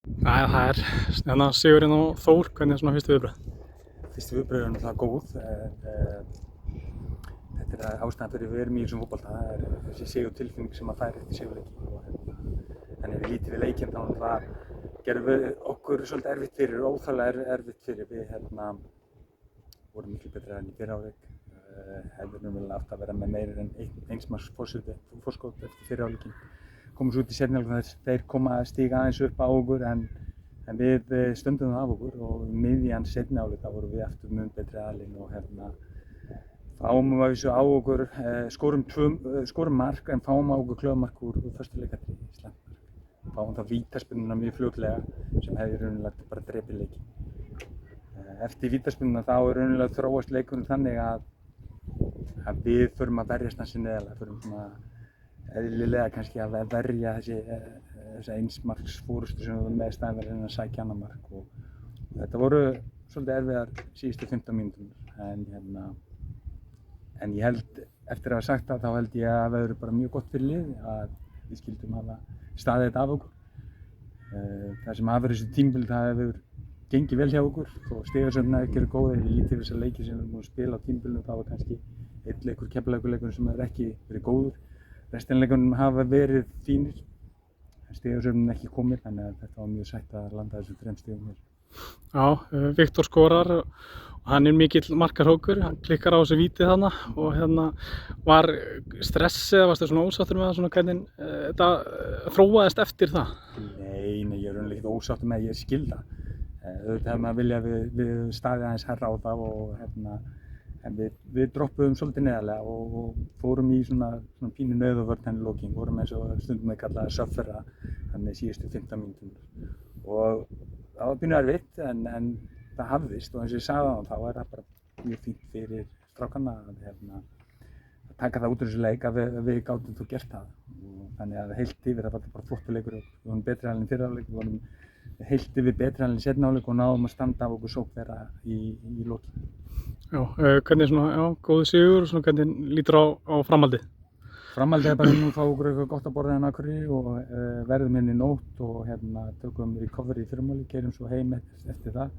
Það sigurinn á Þór, hvernig er svona fyrstu viðbrögð? Fyrstu viðbrögð náttúrulega góð. Þetta ástæðan fyrir við erum í þessum fótbolta. Það þessi sigurtilfinning sem að færa eftir sigurleiki. En ef við lítið við leikinn þá gerum við okkur svolítið erfitt fyrir, óþarflega erfitt fyrir. Við vorum miklu betri enn í fyrri hálfleik. Hefðum vel átt að vera með meira en eins marks forskot eftir fyrri hálfleikinn. Komum svo út í seinni hálfleik þess þeir koma að stíga aðeins upp á okkur en við stöndum það af okkur og miðjan seinni hálfleik þá vorum við aftur mun betri aðilinn og fáum að vísu á okkur, skorum mark en fáum á okkur klöfumark úr föstu leikatriði, slæmt mark. Fáum þá vítaspyrnuna mjög fljótlega sem hefði raunilegt bara drepið leikinn. Eftir vítaspyrnuna þá raunilega þróast leikurinn þannig að við förum að verjast hansi neðarlega, förum svona eðlilega kannski að verja þessi einsmarks fórustu sem við vorum með í staðinn fyrir að sækja annað mark og þetta voru svolítið erfiðar síðustu 15 mínútur en ég held, eftir að hafa sagt það, þá held ég að það verður bara mjög gott fyrir liðið að við skildum hafa staðið þetta af okkur. Það sem hafa verið þessu tímabil, það hefur gengið vel hjá okkur og stigasöfnin hafi ekki verið góð. Ef ég líti yfir þessa leiki sem við erum búin að spila á tímabilinu þá var kannski einn leikur, Keflavíkurleikurinn sem hefur ekki verið góður. Restinleikunum hafa verið fínir, en stigasöfnin ekki komið, þannig að þetta var mjög sætt að landa þessum 3 stigum hér. Já, Viktor skorar og hann er mikill markahrókur, hann klikkar á þessu vítið þarna og var stress eða varstu svona ósáttur með það svona hvernig þetta þróaðist eftir það? Nei, ég er raunlega ekkert ósáttur með að ég skil það. Auðvitað hefði maður viljað við staðið aðeins herra á það og en við droppuðum svolítið neðarlega og fórum í svona pínu nauðavörn henni lokin, vorum eins og stundum við kallaði suffera þannig síðustu 15 mínútur og það var pínu erfitt en það hafðist og eins og ég sagði þá er það bara mjög fínt fyrir strákana að taka það út úr þessu leik að við gátum þú gert það og þannig að heilt yfir það var bara flottur leikur og við vorum betri halinn í fyrri hálfleik, við vorum heilt yfir betri halinn í seinni hálfleik og náðum að standa af okkur sókn þeirra í lokin. Já, hvernig góður sigur og hvernig lítur á framhaldið? Framhaldið bara nú fá okkur eitthvað gott að borða hérna Akureyri og verðum hérna í nótt og tökum recovery í fyrramálið, keyrum svo heim eftir það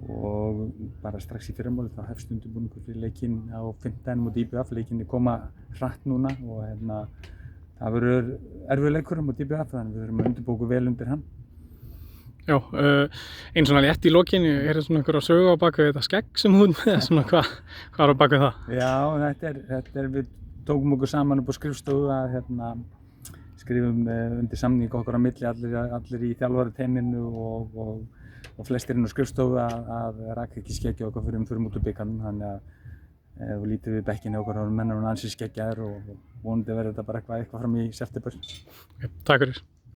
og bara strax í fyrramálið þá hefst undirbúningur fyrir leikinn á 5. móti IBF. Leikinnir koma hratt núna og það verður erfiður leikur á móti IBF þannig við verðum að undirbúa okkur vel undir hann. Já, einn svona létt í lokin, ég heyrði svona einhverja sögu á bak við þetta skegg sem hún með, svona hvað er á bak við það? Já, við tókum okkur saman upp á skrifstofu að skrifum undir samning okkur á milli allir í þjálfarateyminu og flestir inn á skrifstofu að raka ekki skeggja okkur fyrir út úr bikarnum þannig að ef við lítum við bekkinn okkur og mennum ansi skeggjaðir og vonandi verður þetta bara eitthvað fram í september. Takk fyrir.